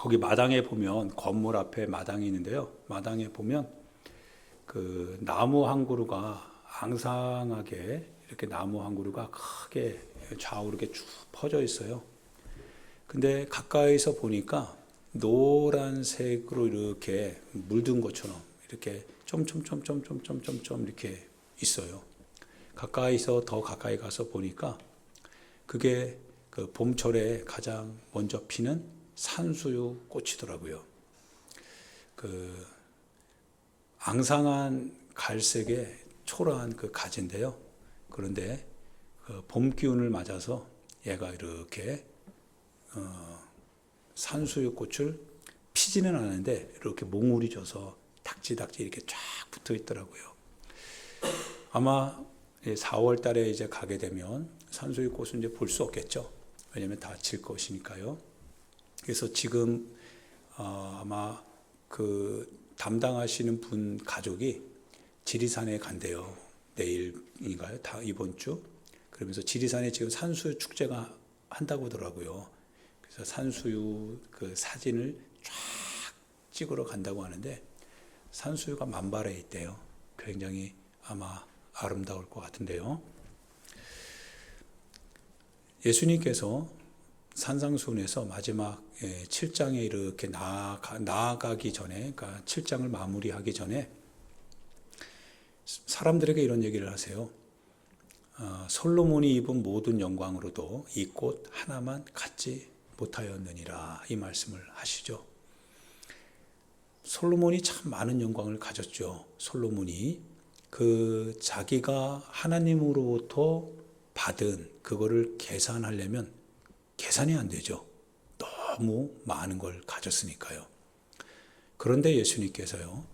거기 마당에 보면 건물 앞에 마당이 있는데요. 마당에 보면 그 나무 한 그루가 앙상하게 이렇게 나무 한 그루가 크게 좌우로 이렇게 쭉 퍼져 있어요. 근데 가까이서 보니까 노란색으로 이렇게 물든 것처럼 이렇게 점점점점점점점 이렇게 있어요. 가까이서 더 가까이 가서 보니까 그게 그 봄철에 가장 먼저 피는 산수유 꽃이더라고요. 그 앙상한 갈색의 초라한 그 가지인데요. 그런데 그봄 기운을 맞아서 얘가 이렇게 산수유 꽃을 피지는 않는데 이렇게 몽울이 져서 닥지닥지 이렇게 쫙 붙어 있더라고요. 아마 4월 달에 이제 가게 되면 산수유 꽃은 이제 볼 수 없겠죠. 왜냐하면 다 질 것이니까요. 그래서 지금 아마 그 담당하시는 분 가족이 지리산에 간대요. 내일인가요? 다 이번 주. 그러면서 지리산에 지금 산수유 축제가 한다고 하더라고요. 그래서 산수유 그 사진을 쫙 찍으러 간다고 하는데 산수유가 만발해 있대요. 굉장히 아마 아름다울 것 같은데요. 예수님께서 산상수훈에서 마지막 7장에 이렇게 나아가기 전에, 그러니까 7장을 마무리하기 전에 사람들에게 이런 얘기를 하세요. 솔로몬이 입은 모든 영광으로도 이 꽃 하나만 갖지 못하였느니라, 이 말씀을 하시죠. 솔로몬이 참 많은 영광을 가졌죠. 솔로몬이 그 자기가 하나님으로부터 받은 그거를 계산하려면 계산이 안 되죠. 너무 많은 걸 가졌으니까요. 그런데 예수님께서요,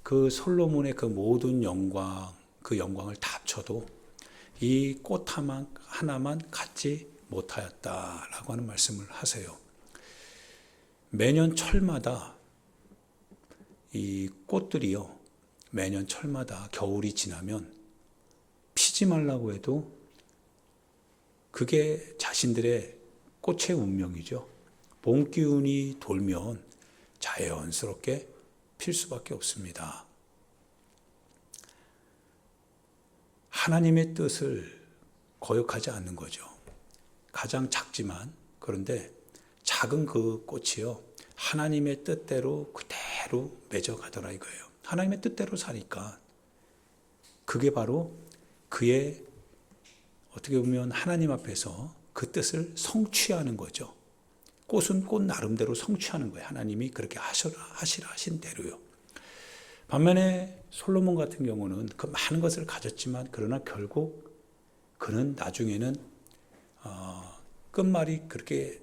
그 솔로몬의 그 모든 영광, 그 영광을 다 합쳐도 이 꽃 하나만 갖지 못하였다라고 하는 말씀을 하세요. 매년 철마다 이 꽃들이요, 매년 철마다 겨울이 지나면 피지 말라고 해도 그게 자신들의 꽃의 운명이죠. 봄 기운이 돌면 자연스럽게 필 수밖에 없습니다. 하나님의 뜻을 거역하지 않는 거죠. 가장 작지만, 그런데 작은 그 꽃이요, 하나님의 뜻대로 그대로 맺어가더라 이거예요. 하나님의 뜻대로 사니까 그게 바로 그의 어떻게 보면 하나님 앞에서 그 뜻을 성취하는 거죠. 꽃은 꽃 나름대로 성취하는 거예요. 하나님이 그렇게 하시라 하신 대로요. 반면에 솔로몬 같은 경우는 그 많은 것을 가졌지만 그러나 결국 그는 나중에는 끝말이 그렇게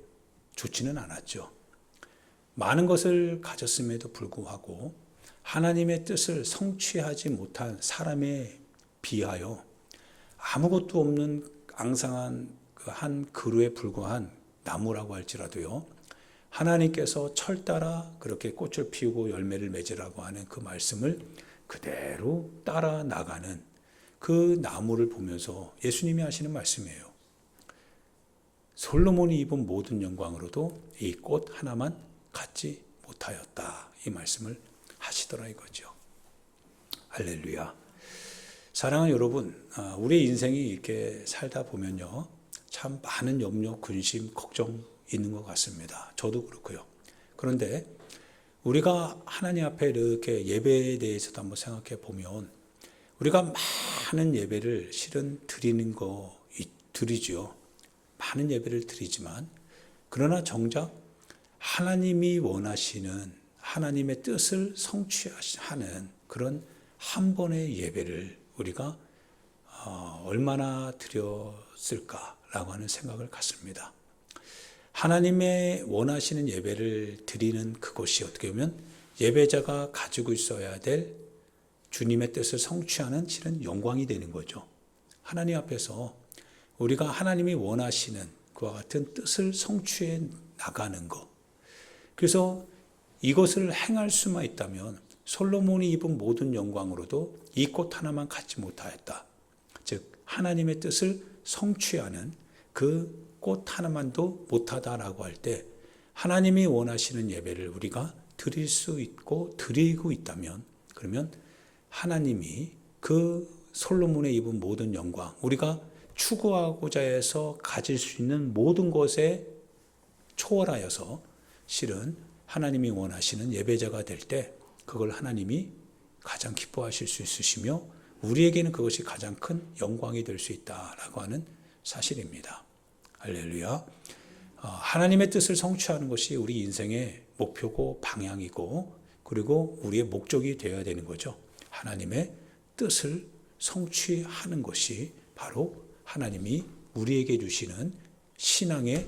좋지는 않았죠. 많은 것을 가졌음에도 불구하고 하나님의 뜻을 성취하지 못한 사람에 비하여 아무것도 없는 앙상한 그 한 그루에 불과한 나무라고 할지라도요, 하나님께서 철 따라 그렇게 꽃을 피우고 열매를 맺으라고 하는 그 말씀을 그대로 따라 나가는 그 나무를 보면서 예수님이 하시는 말씀이에요. 솔로몬이 입은 모든 영광으로도 이 꽃 하나만 갖지 못하였다, 이 말씀을 하시더라 이거죠. 할렐루야. 사랑하는 여러분, 우리의 인생이 이렇게 살다 보면요, 참 많은 염려, 근심, 걱정 있는 것 같습니다. 저도 그렇고요. 그런데 우리가 하나님 앞에 이렇게 예배에 대해서도 한번 생각해 보면 우리가 많은 예배를 실은 드리죠. 많은 예배를 드리지만 그러나 정작 하나님이 원하시는 하나님의 뜻을 성취하는 그런 한 번의 예배를 우리가 얼마나 드렸을까라고 하는 생각을 갖습니다. 하나님의 원하시는 예배를 드리는 그것이 어떻게 보면 예배자가 가지고 있어야 될 주님의 뜻을 성취하는 실은 영광이 되는 거죠. 하나님 앞에서 우리가 하나님이 원하시는 그와 같은 뜻을 성취해 나가는 것. 그래서 이것을 행할 수만 있다면 솔로몬이 입은 모든 영광으로도 이 꽃 하나만 갖지 못하였다. 즉 하나님의 뜻을 성취하는 그 꽃 하나만도 못하다라고 할 때 하나님이 원하시는 예배를 우리가 드릴 수 있고 드리고 있다면, 그러면 하나님이 그 솔로몬의 입은 모든 영광, 우리가 추구하고자 해서 가질 수 있는 모든 것에 초월하여서 실은 하나님이 원하시는 예배자가 될 때 그걸 하나님이 가장 기뻐하실 수 있으시며 우리에게는 그것이 가장 큰 영광이 될 수 있다라고 하는 사실입니다. 할렐루야. 하나님의 뜻을 성취하는 것이 우리 인생의 목표고 방향이고 그리고 우리의 목적이 되어야 되는 거죠. 하나님의 뜻을 성취하는 것이 바로 하나님이 우리에게 주시는 신앙의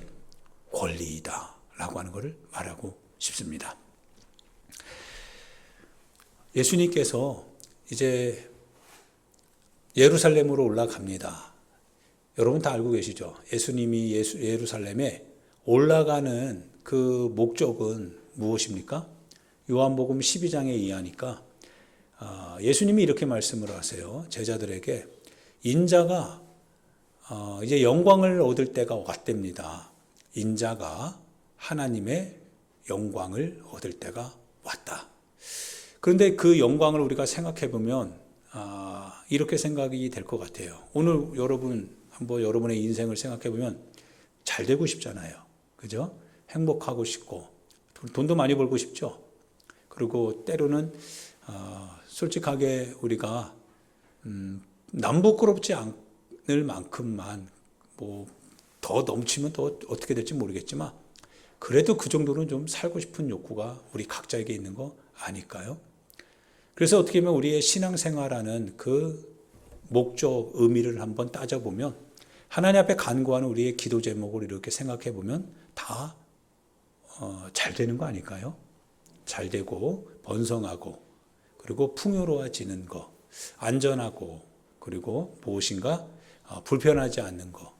권리이다 라고 하는 것을 말하고 싶습니다. 예수님께서 이제 예루살렘으로 올라갑니다. 여러분 다 알고 계시죠? 예수님이 예루살렘에 올라가는 그 목적은 무엇입니까? 요한복음 12장에 의하니까 예수님이 이렇게 말씀을 하세요. 제자들에게 인자가 이제 영광을 얻을 때가 왔답니다. 인자가 하나님의 영광을 얻을 때가 왔다. 그런데 그 영광을 우리가 생각해 보면 이렇게 생각이 될 것 같아요. 오늘 여러분 한번 여러분의 인생을 생각해 보면 잘 되고 싶잖아요. 그죠? 행복하고 싶고 돈도 많이 벌고 싶죠. 그리고 때로는 솔직하게 우리가 남 부끄럽지 않을 만큼만 뭐 더 넘치면 또 어떻게 될지 모르겠지만 그래도 그 정도는 좀 살고 싶은 욕구가 우리 각자에게 있는 거 아닐까요? 그래서 어떻게 보면 우리의 신앙생활하는 그 목적, 의미를 한번 따져보면 하나님 앞에 간구하는 우리의 기도 제목을 이렇게 생각해 보면 다 잘 되는 거 아닐까요? 잘 되고 번성하고 그리고 풍요로워지는 거, 안전하고 그리고 무엇인가 불편하지 않는 거.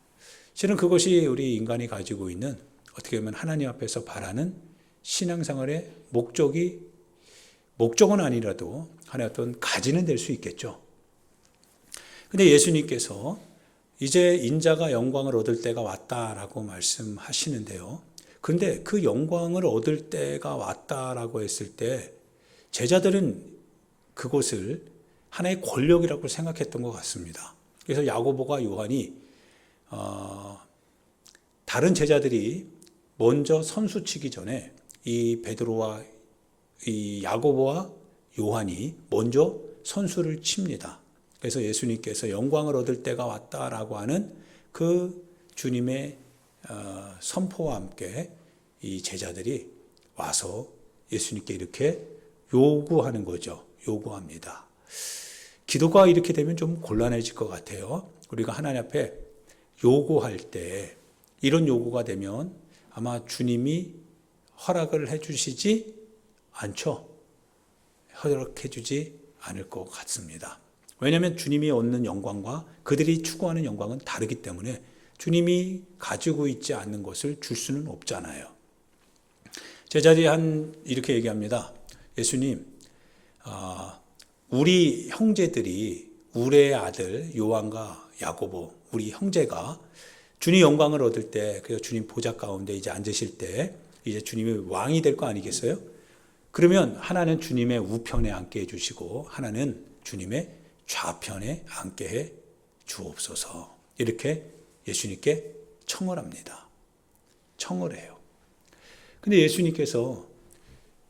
실은 그것이 우리 인간이 가지고 있는 어떻게 보면 하나님 앞에서 바라는 신앙생활의 목적은 아니라도 하나의 어떤 가지는 될 수 있겠죠. 근데 예수님께서 이제 인자가 영광을 얻을 때가 왔다라고 말씀하시는데요. 그런데 그 영광을 얻을 때가 왔다라고 했을 때 제자들은 그것을 하나의 권력이라고 생각했던 것 같습니다. 그래서 야고보가 요한이 다른 제자들이 먼저 선수 치기 전에 이 베드로와 이 야고보와 요한이 먼저 선수를 칩니다. 그래서 예수님께서 영광을 얻을 때가 왔다라고 하는 그 주님의 선포와 함께 이 제자들이 와서 예수님께 이렇게 요구하는 거죠. 요구합니다. 기도가 이렇게 되면 좀 곤란해질 것 같아요. 우리가 하나님 앞에 요구할 때 이런 요구가 되면 아마 주님이 허락을 해주시지 않죠. 허락해주지 않을 것 같습니다. 왜냐하면 주님이 얻는 영광과 그들이 추구하는 영광은 다르기 때문에 주님이 가지고 있지 않는 것을 줄 수는 없잖아요. 제자들이 이렇게 얘기합니다. 예수님, 우리 형제들이 우리의 아들 요한과 야고보, 우리 형제가 주님 영광을 얻을 때, 그래서 주님 보좌 가운데 이제 앉으실 때 이제 주님이 왕이 될 거 아니겠어요? 그러면 하나는 주님의 우편에 앉게 해주시고 하나는 주님의 좌편에 앉게 해 주옵소서. 이렇게 예수님께 청을 합니다. 청을 해요. 근데 예수님께서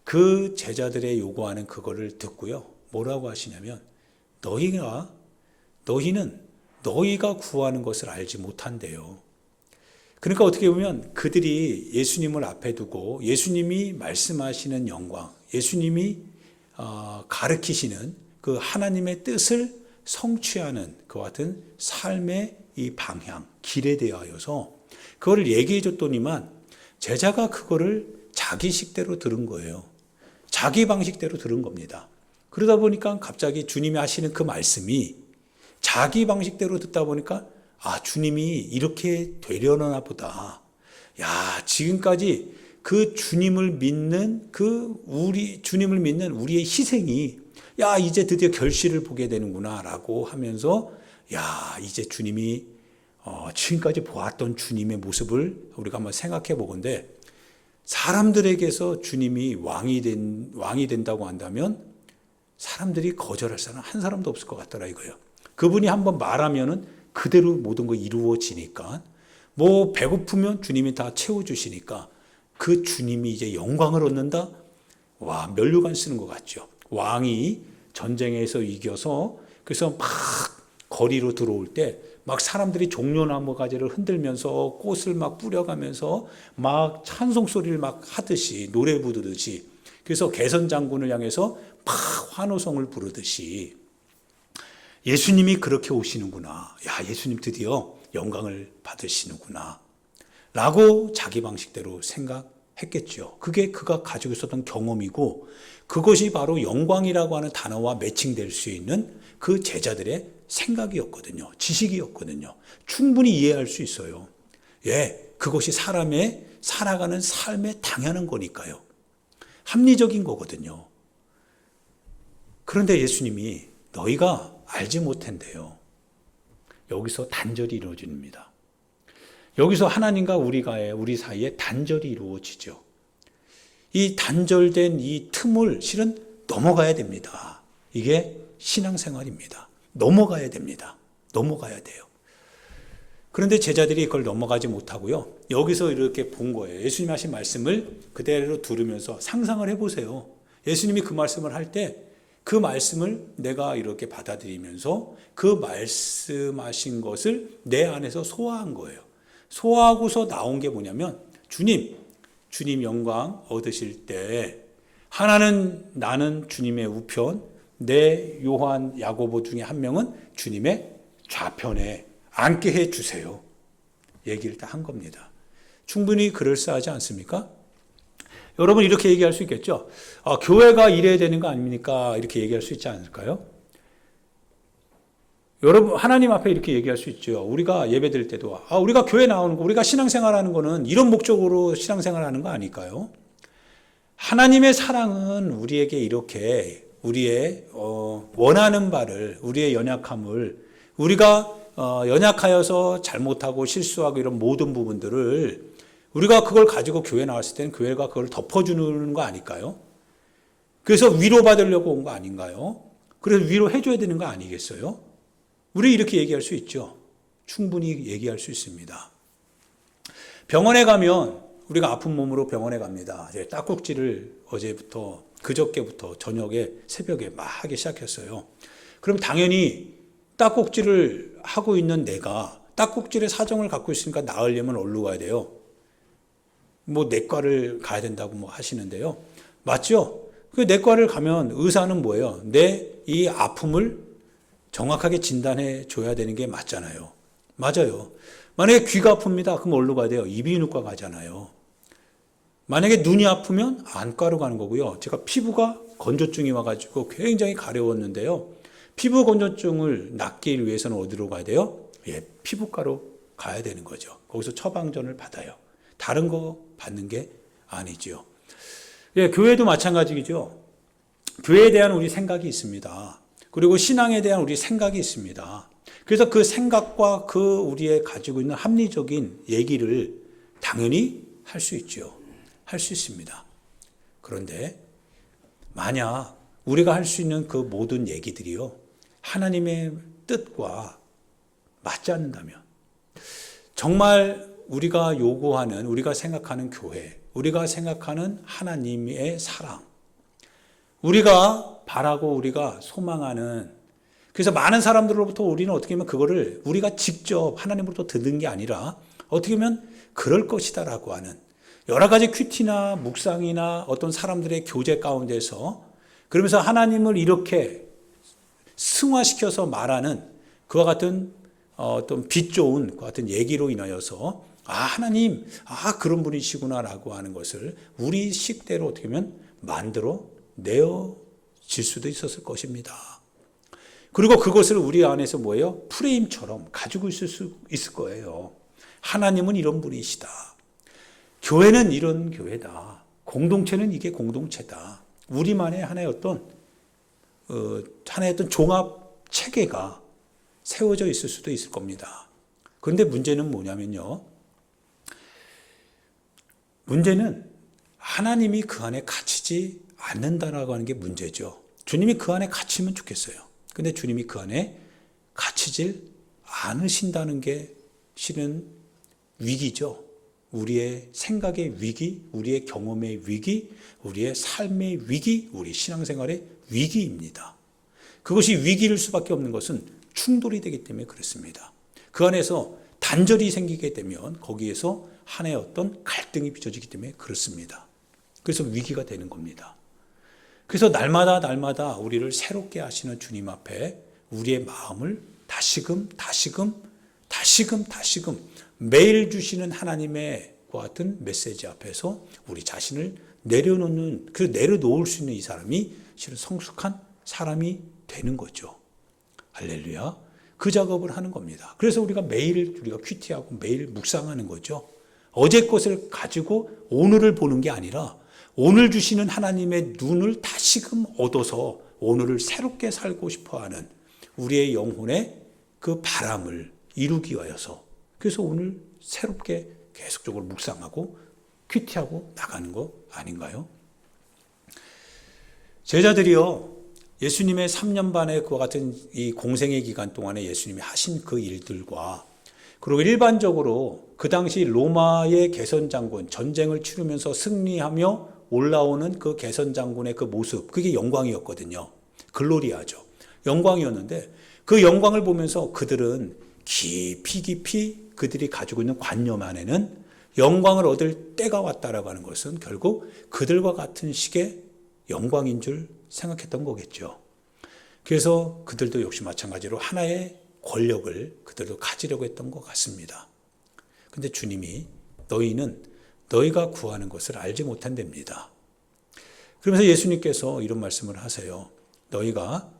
그 제자들의 요구하는 그거를 듣고요. 뭐라고 하시냐면 너희는 너희가 구하는 것을 알지 못한대요. 그러니까 어떻게 보면 그들이 예수님을 앞에 두고 예수님이 말씀하시는 영광, 예수님이 가르치시는 그 하나님의 뜻을 성취하는 그와 같은 삶의 이 방향, 길에 대하여서 그거를 얘기해 줬더니만 제자가 그거를 자기식대로 들은 거예요. 자기 방식대로 들은 겁니다. 그러다 보니까 갑자기 주님이 하시는 그 말씀이 자기 방식대로 듣다 보니까 주님이 이렇게 되려나 보다. 지금까지 그 주님을 믿는 주님을 믿는 우리의 희생이 이제 드디어 결실을 보게 되는구나라고 하면서 이제 주님이 지금까지 보았던 주님의 모습을 우리가 한번 생각해 보건대 사람들에게서 주님이 왕이 된다고 한다면 사람들이 거절할 사람 한 사람도 없을 것 같더라 이거예요. 그분이 한번 말하면은 그대로 모든 거 이루어지니까, 뭐 배고프면 주님이 다 채워주시니까 그 주님이 이제 영광을 얻는다? 와, 면류관 쓰는 것 같죠. 왕이 전쟁에서 이겨서 그래서 막 거리로 들어올 때 막 사람들이 종려나무 가지를 흔들면서 꽃을 막 뿌려가면서 막 찬송 소리를 막 하듯이, 노래 부르듯이, 그래서 개선 장군을 향해서 막 환호성을 부르듯이 예수님이 그렇게 오시는구나. 야, 예수님 드디어 영광을 받으시는구나 라고 자기 방식대로 생각했겠죠. 그게 그가 가지고 있었던 경험이고, 그것이 바로 영광이라고 하는 단어와 매칭될 수 있는 그 제자들의 생각이었거든요. 지식이었거든요. 충분히 이해할 수 있어요. 예, 그것이 사람의 살아가는 삶에 당연한 거니까요. 합리적인 거거든요. 그런데 예수님이 너희가 알지 못한대요. 여기서 단절이 이루어집니다. 여기서 하나님과 우리 사이에 단절이 이루어지죠. 이 단절된 이 틈을 실은 넘어가야 됩니다. 이게 신앙생활입니다. 넘어가야 됩니다. 넘어가야 돼요. 그런데 제자들이 그걸 넘어가지 못하고요. 여기서 이렇게 본 거예요. 예수님 하신 말씀을 그대로 들으면서 상상을 해보세요. 예수님이 그 말씀을 할 때 그 말씀을 내가 이렇게 받아들이면서 그 말씀하신 것을 내 안에서 소화한 거예요. 소화하고서 나온 게 뭐냐면 주님 영광 얻으실 때 하나는 나는 주님의 우편, 내 요한 야고보 중에 한 명은 주님의 좌편에 앉게 해주세요. 얘기를 다 한 겁니다. 충분히 그럴싸하지 않습니까? 여러분 이렇게 얘기할 수 있겠죠. 교회가 이래야 되는 거 아닙니까? 이렇게 얘기할 수 있지 않을까요? 여러분 하나님 앞에 이렇게 얘기할 수 있죠. 우리가 예배 드릴 때도 우리가 교회 나오는 거, 우리가 신앙생활하는 거는 이런 목적으로 신앙생활하는 거 아닐까요? 하나님의 사랑은 우리에게 이렇게 우리의 원하는 바를, 우리의 연약함을, 우리가 연약하여서 잘못하고 실수하고 이런 모든 부분들을 우리가 그걸 가지고 교회 나왔을 때는 교회가 그걸 덮어주는 거 아닐까요? 그래서 위로받으려고 온 거 아닌가요? 그래서 위로해줘야 되는 거 아니겠어요? 우리 이렇게 얘기할 수 있죠. 충분히 얘기할 수 있습니다. 병원에 가면 우리가 아픈 몸으로 병원에 갑니다. 딱꼭지를 어제부터 그저께부터 저녁에 새벽에 막 하기 시작했어요. 그럼 당연히 딱꼭지를 하고 있는 내가 딱꼭질의 사정을 갖고 있으니까 나으려면 어디로 가야 돼요? 뭐 내과를 가야 된다고 뭐 하시는데요. 맞죠? 그 내과를 가면 의사는 뭐예요? 내 이 아픔을 정확하게 진단해 줘야 되는 게 맞잖아요. 맞아요. 만약에 귀가 아픕니다. 그럼 어디로 가야 돼요? 이비인후과 가잖아요. 만약에 눈이 아프면 안과로 가는 거고요. 제가 피부가 건조증이 와가지고 굉장히 가려웠는데요. 피부 건조증을 낫기 위해서는 어디로 가야 돼요? 예, 피부과로 가야 되는 거죠. 거기서 처방전을 받아요. 다른 거 받는 게 아니죠. 예, 교회도 마찬가지죠. 교회에 대한 우리 생각이 있습니다. 그리고 신앙에 대한 우리 생각이 있습니다. 그래서 그 생각과 그 우리의 가지고 있는 합리적인 얘기를 당연히 할 수 있죠. 할 수 있습니다. 그런데 만약 우리가 할 수 있는 그 모든 얘기들이요, 하나님의 뜻과 맞지 않는다면, 정말 우리가 요구하는, 우리가 생각하는 교회, 우리가 생각하는 하나님의 사랑, 우리가 바라고 우리가 소망하는, 그래서 많은 사람들로부터 우리는 어떻게 보면 그거를 우리가 직접 하나님으로부터 듣는 게 아니라 어떻게 보면 그럴 것이다라고 하는 여러 가지 큐티나 묵상이나 어떤 사람들의 교제 가운데서, 그러면서 하나님을 이렇게 승화시켜서 말하는 그와 같은 어떤 빛 좋은 그 같은 얘기로 인하여서 하나님 그런 분이시구나라고 하는 것을 우리 식대로 어떻게 보면 만들어 내어질 수도 있었을 것입니다. 그리고 그것을 우리 안에서 뭐예요? 프레임처럼 가지고 있을 수 있을 거예요. 하나님은 이런 분이시다. 교회는 이런 교회다. 공동체는 이게 공동체다. 우리만의 하나의 어떤 종합 체계가 세워져 있을 수도 있을 겁니다. 그런데 문제는 뭐냐면요. 문제는 하나님이 그 안에 갇히지 않는다라고 하는 게 문제죠. 주님이 그 안에 갇히면 좋겠어요. 근데 주님이 그 안에 갇히질 않으신다는 게 실은 위기죠. 우리의 생각의 위기, 우리의 경험의 위기, 우리의 삶의 위기, 우리 신앙생활의 위기입니다. 그것이 위기일 수밖에 없는 것은 충돌이 되기 때문에 그렇습니다. 그 안에서 단절이 생기게 되면 거기에서 하나의 어떤 갈등이 빚어지기 때문에 그렇습니다. 그래서 위기가 되는 겁니다. 그래서 날마다 우리를 새롭게 하시는 주님 앞에 우리의 마음을 다시금 매일 주시는 하나님의 그 같은 메시지 앞에서 우리 자신을 내려놓을 수 있는 이 사람이 실은 성숙한 사람이 되는 거죠. 할렐루야. 그 작업을 하는 겁니다. 그래서 우리가 큐티하고 매일 묵상하는 거죠. 어제 것을 가지고 오늘을 보는 게 아니라 오늘 주시는 하나님의 눈을 다시금 얻어서 오늘을 새롭게 살고 싶어하는 우리의 영혼의 그 바람을 이루기 위하여서 그래서 오늘 새롭게 계속적으로 묵상하고 큐티하고 나가는 거 아닌가요? 제자들이요, 예수님의 3년 반의 그와 같은 이 공생의 기간 동안에 예수님이 하신 그 일들과 그리고 일반적으로 그 당시 로마의 개선장군, 전쟁을 치르면서 승리하며 올라오는 그 개선장군의 그 모습, 그게 영광이었거든요. 글로리아죠. 영광이었는데 그 영광을 보면서 그들은 깊이 그들이 가지고 있는 관념 안에는 영광을 얻을 때가 왔다라고 하는 것은 결국 그들과 같은 식의 영광인 줄 생각했던 거겠죠. 그래서 그들도 역시 마찬가지로 하나의 권력을 그들도 가지려고 했던 것 같습니다. 근데 주님이 너희는 너희가 구하는 것을 알지 못한답니다. 그러면서 예수님께서 이런 말씀을 하세요. 너희가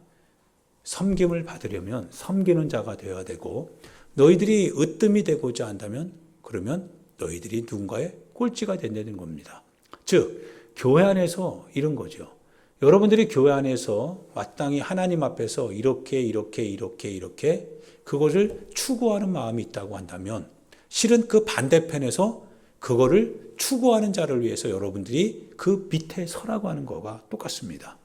섬김을 받으려면 섬기는 자가 되어야 되고 너희들이 으뜸이 되고자 한다면 그러면 너희들이 누군가의 꼴찌가 된다는 겁니다. 즉 교회 안에서 이런 거죠. 여러분들이 교회 안에서 마땅히 하나님 앞에서 이렇게 그것을 추구하는 마음이 있다고 한다면 실은 그 반대편에서 그거를 추구하는 자를 위해서 여러분들이 그 밑에 서라고 하는 거가 똑같습니다.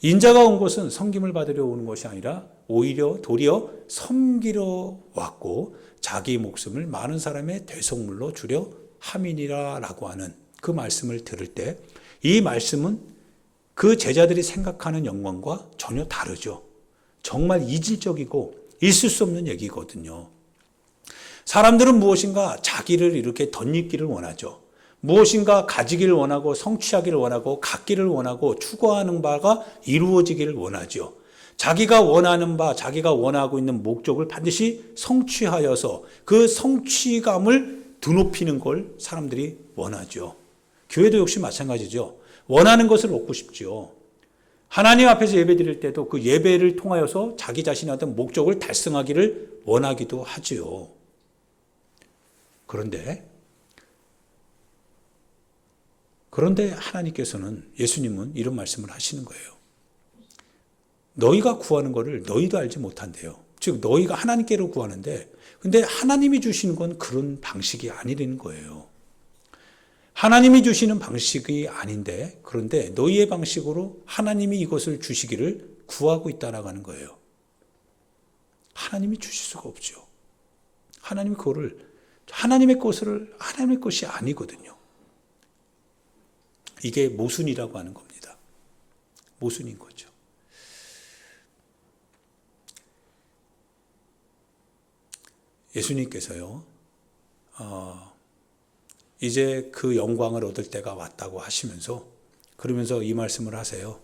인자가 온 것은 섬김을 받으려 오는 것이 아니라 도리어 섬기러 왔고 자기 목숨을 많은 사람의 대속물로 주려 함이니라 라고 하는 그 말씀을 들을 때 이 말씀은 그 제자들이 생각하는 영광과 전혀 다르죠. 정말 이질적이고 있을 수 없는 얘기거든요. 사람들은 무엇인가 자기를 이렇게 덧입기를 원하죠. 무엇인가 가지기를 원하고 성취하기를 원하고 갖기를 원하고 추구하는 바가 이루어지기를 원하죠. 자기가 원하는 바, 자기가 원하고 있는 목적을 반드시 성취하여서 그 성취감을 드높이는 걸 사람들이 원하죠. 교회도 역시 마찬가지죠. 원하는 것을 얻고 싶죠. 하나님 앞에서 예배 드릴 때도 그 예배를 통하여서 자기 자신의 어떤 목적을 달성하기를 원하기도 하지요. 그런데 하나님께서는 예수님은 이런 말씀을 하시는 거예요. 너희가 구하는 것을 너희도 알지 못한대요. 즉 너희가 하나님께로 구하는데 근데 하나님이 주시는 건 그런 방식이 아니라는 거예요. 하나님이 주시는 방식이 아닌데 그런데 너희의 방식으로 하나님이 이것을 주시기를 구하고 있다라고 하는 거예요. 하나님이 주실 수가 없죠. 하나님이 그거를 하나님의 것이 아니거든요. 이게 모순이라고 하는 겁니다. 모순인 거죠. 예수님께서요, 이제 그 영광을 얻을 때가 왔다고 하시면서 그러면서 이 말씀을 하세요.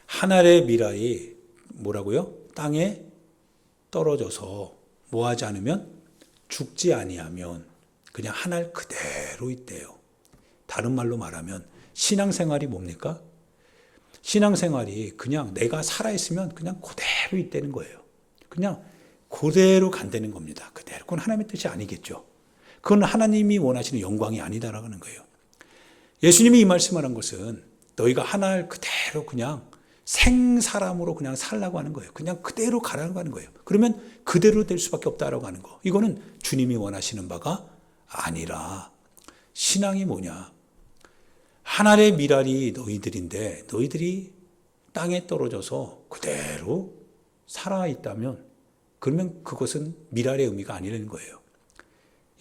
하늘의 미라이 뭐라고요? 땅에 떨어져서 뭐하지 않으면 죽지 아니하면 그냥 하늘 그대로 있대요. 다른 말로 말하면 신앙생활이 뭡니까? 신앙생활이 그냥 내가 살아있으면 그냥 그대로 있다는 거예요. 그냥 그대로 간다는 겁니다. 그대로. 그건 하나님의 뜻이 아니겠죠. 그건 하나님이 원하시는 영광이 아니다라고 하는 거예요. 예수님이 이 말씀을 한 것은 너희가 하늘 그대로 그냥 생사람으로 그냥 살라고 하는 거예요. 그냥 그대로 가라고 하는 거예요. 그러면 그대로 될 수밖에 없다라고 하는 거. 이거는 주님이 원하시는 바가 아니라 신앙이 뭐냐? 하늘의 미랄이 너희들인데 너희들이 땅에 떨어져서 그대로 살아있다면 그러면 그것은 미랄의 의미가 아니라는 거예요.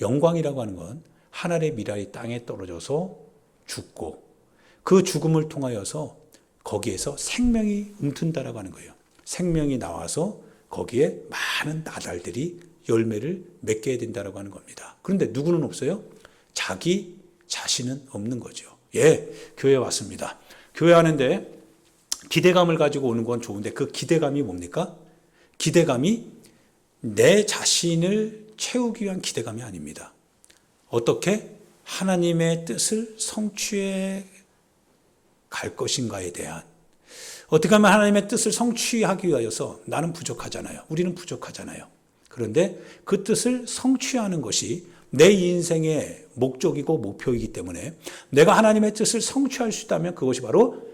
영광이라고 하는 건 하늘의 미랄이 땅에 떨어져서 죽고 그 죽음을 통하여서 거기에서 생명이 움튼다라고 하는 거예요. 생명이 나와서 거기에 많은 나달들이 열매를 맺게 된다라고 하는 겁니다. 그런데 누구는 없어요? 자기 자신은 없는 거죠. 예, 교회 왔습니다. 교회 하는데 기대감을 가지고 오는 건 좋은데 그 기대감이 뭡니까? 기대감이 내 자신을 채우기 위한 기대감이 아닙니다. 어떻게 하나님의 뜻을 성취해 갈 것인가에 대한, 어떻게 하면 하나님의 뜻을 성취하기 위하여서 나는 부족하잖아요. 우리는 부족하잖아요. 그런데 그 뜻을 성취하는 것이 내 인생의 목적이고 목표이기 때문에 내가 하나님의 뜻을 성취할 수 있다면 그것이 바로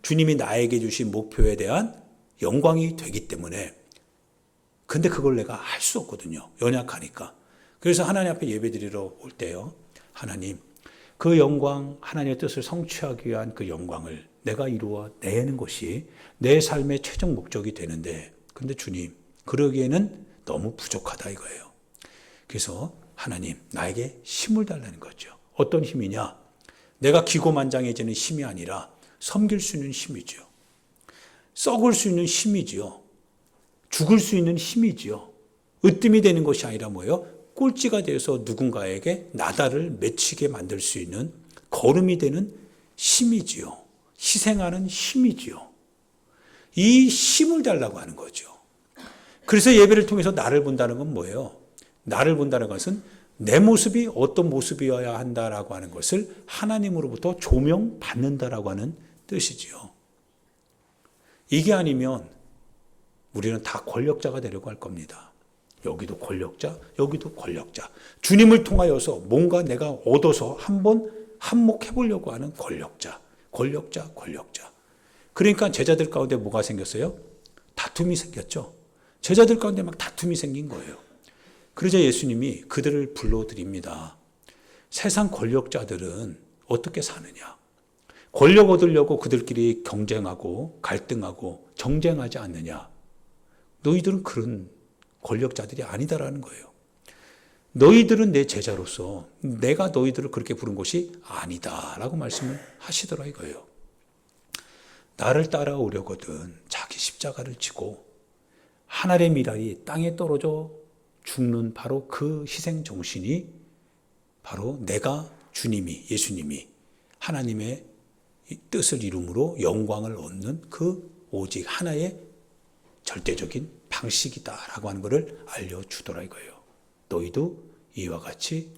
주님이 나에게 주신 목표에 대한 영광이 되기 때문에, 근데 그걸 내가 할 수 없거든요. 연약하니까. 그래서 하나님 앞에 예배드리러 올 때요, 하나님, 그 영광, 하나님의 뜻을 성취하기 위한 그 영광을 내가 이루어 내는 것이 내 삶의 최종 목적이 되는데, 근데 주님, 그러기에는 너무 부족하다 이거예요. 그래서 하나님, 나에게 힘을 달라는 거죠. 어떤 힘이냐? 내가 기고만장해지는 힘이 아니라 섬길 수 있는 힘이죠. 썩을 수 있는 힘이지요. 죽을 수 있는 힘이지요. 으뜸이 되는 것이 아니라 뭐예요? 꼴찌가 되어서 누군가에게 나달을 맺히게 만들 수 있는 거름이 되는 힘이지요. 희생하는 힘이지요. 이 힘을 달라고 하는 거죠. 그래서 예배를 통해서 나를 본다는 건 뭐예요? 나를 본다는 것은 내 모습이 어떤 모습이어야 한다라고 하는 것을 하나님으로부터 조명받는다라고 하는 뜻이지요. 이게 아니면 우리는 다 권력자가 되려고 할 겁니다. 여기도 권력자, 여기도 권력자. 주님을 통하여서 뭔가 내가 얻어서 한번 한몫해 보려고 하는 권력자. 그러니까 제자들 가운데 뭐가 생겼어요? 다툼이 생겼죠. 제자들 가운데 막 다툼이 생긴 거예요. 그러자 예수님이 그들을 불러드립니다. 세상 권력자들은 어떻게 사느냐? 권력 얻으려고 그들끼리 경쟁하고 갈등하고 정쟁하지 않느냐? 너희들은 그런 권력자들이 아니다라는 거예요. 너희들은 내 제자로서 내가 너희들을 그렇게 부른 것이 아니다라고 말씀을 하시더라 이거예요. 나를 따라오려거든 자기 십자가를 지고 하늘의 미랄이 땅에 떨어져 죽는 바로 그 희생 정신이 바로 내가 주님이, 예수님이 하나님의 뜻을 이룸으로 영광을 얻는 그 오직 하나의 절대적인 방식이다라고 하는 것을 알려주더라 이거예요. 너희도 이와 같이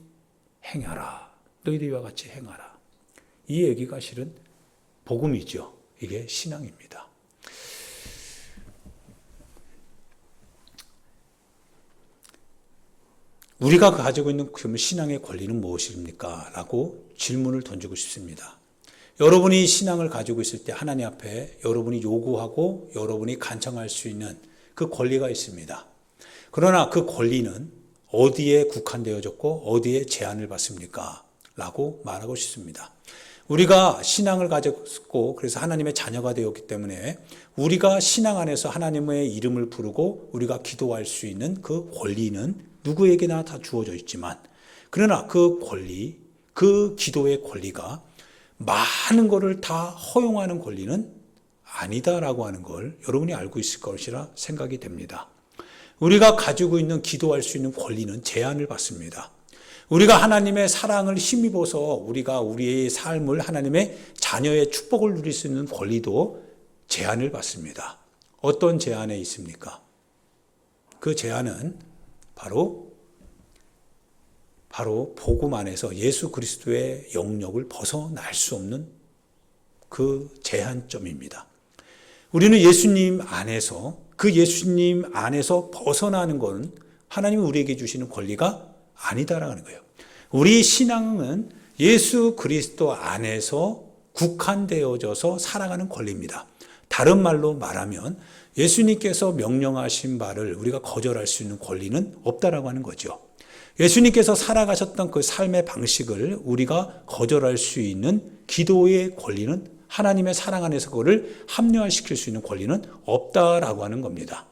행하라. 너희도 이와 같이 행하라. 이 얘기가 실은 복음이죠. 이게 신앙입니다. 우리가 가지고 있는 신앙의 권리는 무엇입니까? 라고 질문을 던지고 싶습니다. 여러분이 신앙을 가지고 있을 때 하나님 앞에 여러분이 요구하고 여러분이 간청할 수 있는 그 권리가 있습니다. 그러나 그 권리는 어디에 국한되어졌고 어디에 제한을 받습니까? 라고 말하고 싶습니다. 우리가 신앙을 가졌고 그래서 하나님의 자녀가 되었기 때문에 우리가 신앙 안에서 하나님의 이름을 부르고 우리가 기도할 수 있는 그 권리는 누구에게나 다 주어져 있지만, 그러나 그 권리, 그 기도의 권리가 많은 것을 다 허용하는 권리는 아니다라고 하는 걸 여러분이 알고 있을 것이라 생각이 됩니다. 우리가 가지고 있는 기도할 수 있는 권리는 제한을 받습니다. 우리가 하나님의 사랑을 힘입어서 우리가 우리의 삶을 하나님의 자녀의 축복을 누릴 수 있는 권리도 제한을 받습니다. 어떤 제한에 있습니까? 그 제한은 바로 복음 안에서 예수 그리스도의 영역을 벗어날 수 없는 그 제한점입니다. 우리는 예수님 안에서, 그 예수님 안에서 벗어나는 건 하나님이 우리에게 주시는 권리가 아니다라는 거예요. 우리 신앙은 예수 그리스도 안에서 국한되어져서 살아가는 권리입니다. 다른 말로 말하면 예수님께서 명령하신 바를 우리가 거절할 수 있는 권리는 없다라고 하는 거죠. 예수님께서 살아가셨던 그 삶의 방식을 우리가 거절할 수 있는 기도의 권리는, 하나님의 사랑 안에서 그거를 합리화시킬 수 있는 권리는 없다라고 하는 겁니다.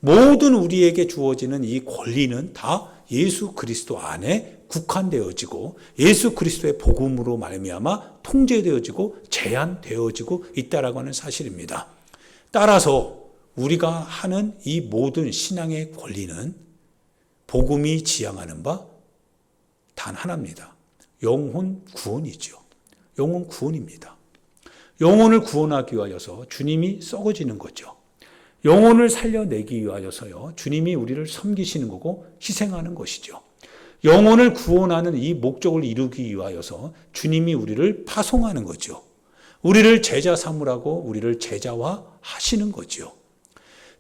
모든 우리에게 주어지는 이 권리는 다 예수 그리스도 안에 국한되어지고 예수 그리스도의 복음으로 말미암아 통제되어지고 제한되어지고 있다라고 하는 사실입니다. 따라서 우리가 하는 이 모든 신앙의 권리는 복음이 지향하는 바 단 하나입니다. 영혼 구원이죠. 영혼 구원입니다. 영혼을 구원하기 위하여서 주님이 썩어지는 거죠. 영혼을 살려내기 위하여서요, 주님이 우리를 섬기시는 거고 희생하는 것이죠. 영혼을 구원하는 이 목적을 이루기 위하여서 주님이 우리를 파송하는 거죠. 우리를 제자 삼으라고 우리를 제자화 하시는 거죠.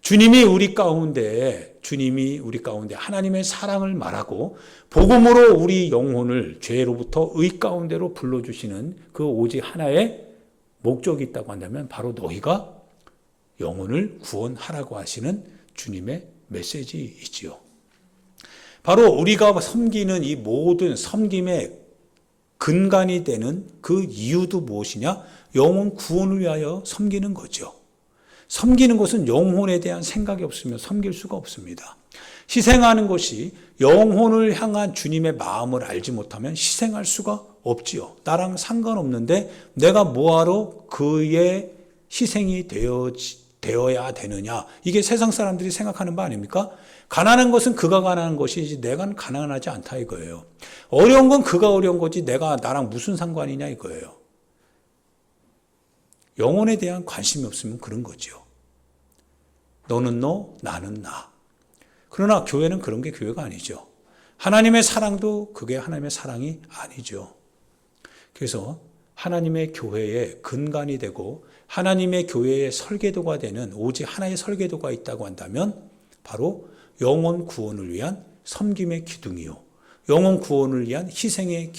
주님이 우리 가운데 하나님의 사랑을 말하고 복음으로 우리 영혼을 죄로부터 의 가운데로 불러주시는 그 오직 하나의 목적이 있다고 한다면 바로 너희가 영혼을 구원하라고 하시는 주님의 메시지이지요. 바로 우리가 섬기는 이 모든 섬김의 근간이 되는 그 이유도 무엇이냐? 영혼 구원을 위하여 섬기는 거죠. 섬기는 것은 영혼에 대한 생각이 없으면 섬길 수가 없습니다. 희생하는 것이 영혼을 향한 주님의 마음을 알지 못하면 희생할 수가 없지요. 나랑 상관없는데 내가 뭐하러 그의 희생이 되어야 되느냐. 이게 세상 사람들이 생각하는 바 아닙니까? 가난한 것은 그가 가난한 것이지 내가 가난하지 않다 이거예요. 어려운 건 그가 어려운 거지 내가 나랑 무슨 상관이냐 이거예요. 영혼에 대한 관심이 없으면 그런 거죠. 너는 너, 나는 나. 그러나 교회는 그런 게 교회가 아니죠. 하나님의 사랑도 그게 하나님의 사랑이 아니죠. 그래서 하나님의 교회의 근간이 되고 하나님의 교회의 설계도가 되는 오직 하나의 설계도가 있다고 한다면 바로 영혼 구원을 위한 섬김의 기둥이요. 영혼 구원을 위한 희생의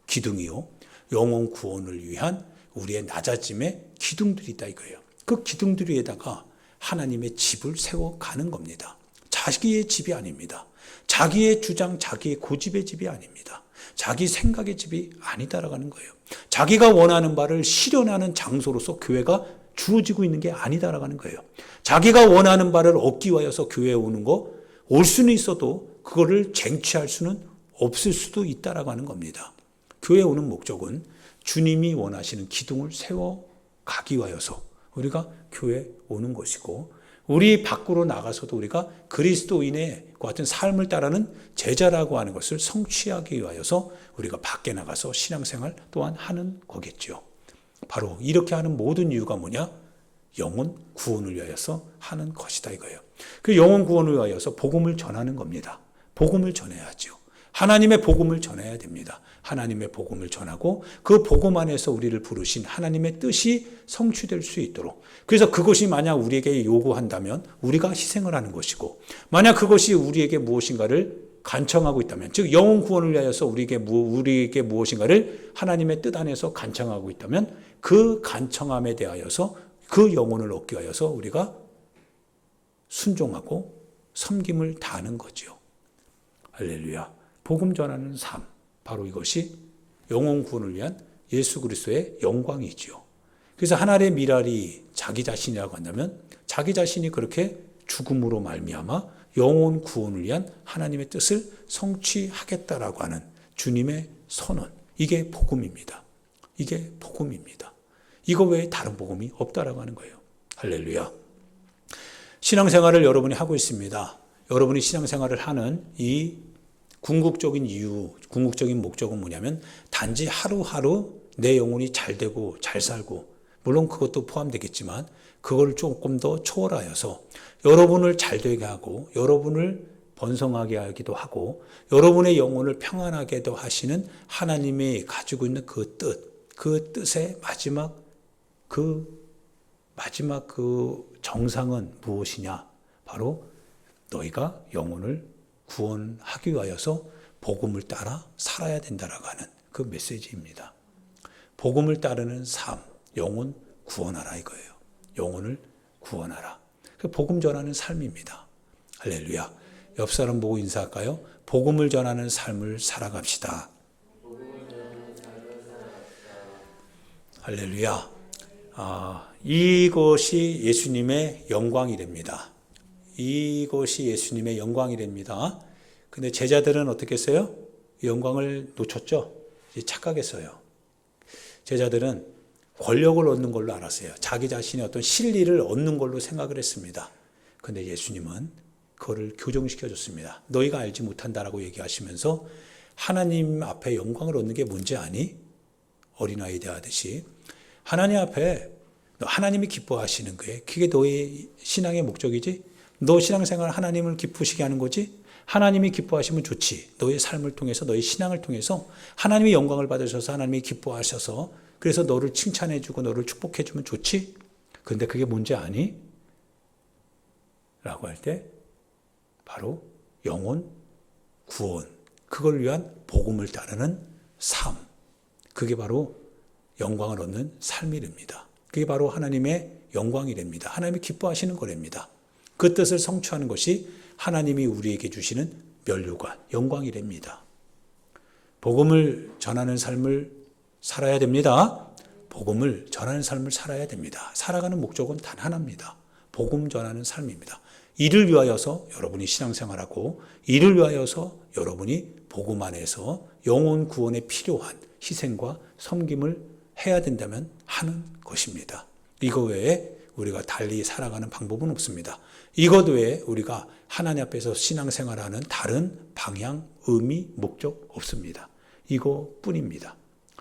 기둥이요. 영혼 구원을 위한 우리의 낮아짐의 기둥들이 있다 이거예요. 그 기둥들 위에다가 하나님의 집을 세워가는 겁니다. 자기의 집이 아닙니다. 자기의 주장, 자기의 고집의 집이 아닙니다. 자기 생각의 집이 아니다라고 하는 거예요. 자기가 원하는 바를 실현하는 장소로서 교회가 주어지고 있는 게 아니다라고 하는 거예요. 자기가 원하는 바를 얻기 위해서 교회에 오는 거, 올 수는 있어도 그거를 쟁취할 수는 없을 수도 있다라고 하는 겁니다. 교회에 오는 목적은 주님이 원하시는 기둥을 세워가기 위하여서 우리가 교회에 오는 것이고 우리 밖으로 나가서도 우리가 그리스도인의 같은 삶을 따르는 제자라고 하는 것을 성취하기 위하여서 우리가 밖에 나가서 신앙생활 또한 하는 거겠죠. 바로 이렇게 하는 모든 이유가 뭐냐? 영혼 구원을 위하여서 하는 것이다 이거예요. 그 영혼 구원을 위하여서 복음을 전하는 겁니다. 복음을 전해야죠. 하나님의 복음을 전해야 됩니다. 하나님의 복음을 전하고 그 복음 안에서 우리를 부르신 하나님의 뜻이 성취될 수 있도록. 그래서 그것이 만약 우리에게 요구한다면 우리가 희생을 하는 것이고 만약 그것이 우리에게 무엇인가를 간청하고 있다면 즉 영혼 구원을 위하여서 우리에게 무엇인가를 하나님의 뜻 안에서 간청하고 있다면 그 간청함에 대하여서 그 영혼을 얻기 위하여서 우리가 순종하고 섬김을 다하는 거죠. 할렐루야. 복음 전하는 삶, 바로 이것이 영혼 구원을 위한 예수 그리스도의 영광이지요. 그래서 하나의 미랄이 자기 자신이라고 한다면 자기 자신이 그렇게 죽음으로 말미암아 영혼 구원을 위한 하나님의 뜻을 성취하겠다라고 하는 주님의 선언, 이게 복음입니다. 이게 복음입니다. 이거 외에 다른 복음이 없다라고 하는 거예요. 할렐루야. 신앙생활을 여러분이 하고 있습니다. 여러분이 신앙생활을 하는 이 궁극적인 이유, 궁극적인 목적은 뭐냐면 단지 하루하루 내 영혼이 잘 되고 잘 살고 물론 그것도 포함되겠지만 그걸 조금 더 초월하여서 여러분을 잘 되게 하고 여러분을 번성하게 하기도 하고 여러분의 영혼을 평안하게도 하시는 하나님이 가지고 있는 그 뜻의 마지막 정상은 무엇이냐? 바로 너희가 영혼을 구원하기 위하여서 복음을 따라 살아야 된다라고 하는 그 메시지입니다. 복음을 따르는 삶, 영혼 구원하라 이거예요. 영혼을 구원하라. 그 복음 전하는 삶입니다. 할렐루야. 옆 사람 보고 인사할까요? 복음을 전하는 삶을 살아갑시다. 할렐루야. 이것이 예수님의 영광이랍니다. 이것이 예수님의 영광이랍니다. 근데 제자들은 어떻게 했어요? 영광을 놓쳤죠? 착각했어요. 제자들은 권력을 얻는 걸로 알았어요. 자기 자신의 어떤 실리를 얻는 걸로 생각을 했습니다. 근데 예수님은 그거를 교정시켜 줬습니다. 너희가 알지 못한다라고 얘기하시면서 하나님 앞에 영광을 얻는 게 뭔지 아니? 어린아이 대하듯이 하나님 앞에 하나님이 기뻐하시는 거예요. 그게 너의 신앙의 목적이지? 너 신앙생활 하나님을 기쁘시게 하는 거지? 하나님이 기뻐하시면 좋지. 너의 삶을 통해서 너의 신앙을 통해서 하나님의 영광을 받으셔서 하나님이 기뻐하셔서 그래서 너를 칭찬해주고 너를 축복해주면 좋지. 그런데 그게 뭔지 아니? 라고 할 때 바로 영혼, 구원, 그걸 위한 복음을 따르는 삶. 그게 바로 영광을 얻는 삶이랍니다. 그게 바로 하나님의 영광이랍니다. 하나님이 기뻐하시는 거랍니다. 그 뜻을 성취하는 것이 하나님이 우리에게 주시는 면류관, 영광이랍니다. 복음을 전하는 삶을 살아야 됩니다. 복음을 전하는 삶을 살아야 됩니다. 살아가는 목적은 단 하나입니다. 복음 전하는 삶입니다. 이를 위하여서 여러분이 신앙생활하고 이를 위하여서 여러분이 복음 안에서 영혼 구원에 필요한 희생과 섬김을 해야 된다면 하는 것입니다. 이거 외에 우리가 달리 살아가는 방법은 없습니다. 이것 외에 우리가 하나님 앞에서 신앙생활하는 다른 방향, 의미, 목적 없습니다. 이것뿐입니다.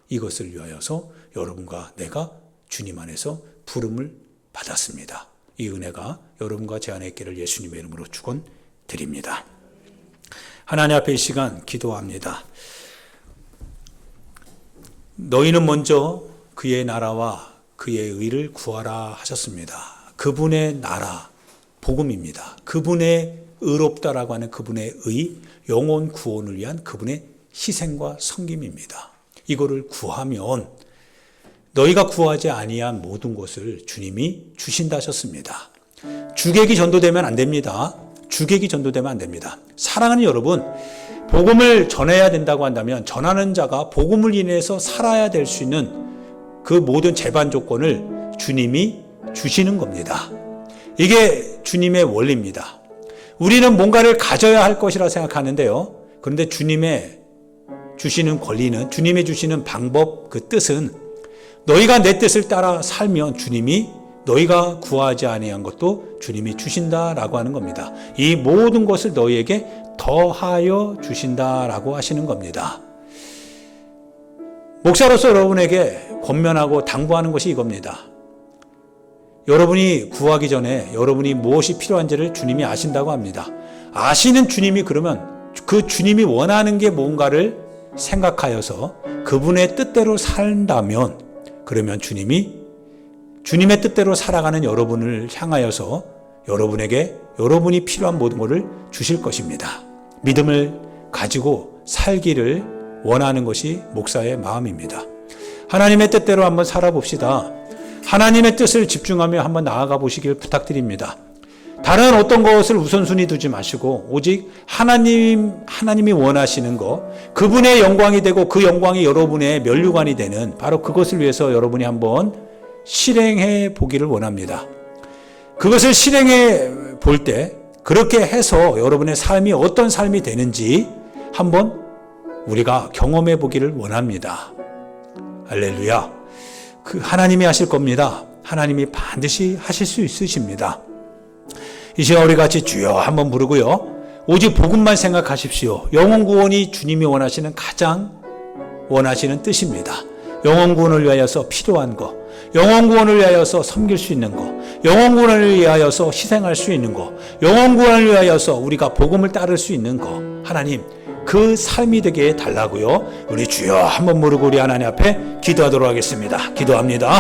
이것을 위하여서 여러분과 내가 주님 안에서 부름을 받았습니다. 이 은혜가 여러분과 제 안에 있기를 예수님의 이름으로 축원드립니다. 하나님 앞에 이 시간 기도합니다. 너희는 먼저 그의 나라와 그의 의를 구하라 하셨습니다. 그분의 나라, 복음입니다. 그분의 의롭다라고 하는 그분의 의, 영혼 구원을 위한 그분의 희생과 섬김입니다. 이거를 구하면 너희가 구하지 아니한 모든 것을 주님이 주신다 하셨습니다. 주객이 전도되면 안 됩니다. 주객이 전도되면 안 됩니다. 사랑하는 여러분, 복음을 전해야 된다고 한다면 전하는 자가 복음을 인해서 살아야 될 수 있는 그 모든 제반 조건을 주님이 주시는 겁니다. 이게 주님의 원리입니다. 우리는 뭔가를 가져야 할 것이라 생각하는데요. 그런데 주님의 주시는 권리는, 주님의 주시는 방법, 그 뜻은 너희가 내 뜻을 따라 살면 주님이 너희가 구하지 아니한 것도 주님이 주신다라고 하는 겁니다. 이 모든 것을 너희에게 더하여 주신다라고 하시는 겁니다. 목사로서 여러분에게 권면하고 당부하는 것이 이겁니다. 여러분이 구하기 전에 여러분이 무엇이 필요한지를 주님이 아신다고 합니다. 아시는 주님이 그러면 그 주님이 원하는 게 뭔가를 생각하여서 그분의 뜻대로 산다면 그러면 주님이 주님의 뜻대로 살아가는 여러분을 향하여서 여러분에게 여러분이 필요한 모든 것을 주실 것입니다. 믿음을 가지고 살기를 원하는 것이 목사의 마음입니다. 하나님의 뜻대로 한번 살아봅시다. 하나님의 뜻을 집중하며 한번 나아가 보시길 부탁드립니다. 다른 어떤 것을 우선순위 두지 마시고 오직 하나님이 원하시는 것, 그분의 영광이 되고 그 영광이 여러분의 면류관이 되는 바로 그것을 위해서 여러분이 한번 실행해 보기를 원합니다. 그것을 실행해 볼 때 그렇게 해서 여러분의 삶이 어떤 삶이 되는지 한번 우리가 경험해 보기를 원합니다. 할렐루야. 그 하나님이 하실 겁니다. 하나님이 반드시 하실 수 있으십니다. 이 시간 우리 같이 주여 한번 부르고요. 오직 복음만 생각하십시오. 영혼 구원이 주님이 원하시는 가장 원하시는 뜻입니다. 영혼 구원을 위하여서 필요한 것, 영혼 구원을 위하여서 섬길 수 있는 것, 영혼 구원을 위하여서 희생할 수 있는 것, 영혼 구원을 위하여서 우리가 복음을 따를 수 있는 것, 하나님 그 삶이 되게 해달라고요. 우리 주여 한번 부르고 우리 하나님 앞에 기도하도록 하겠습니다. 기도합니다.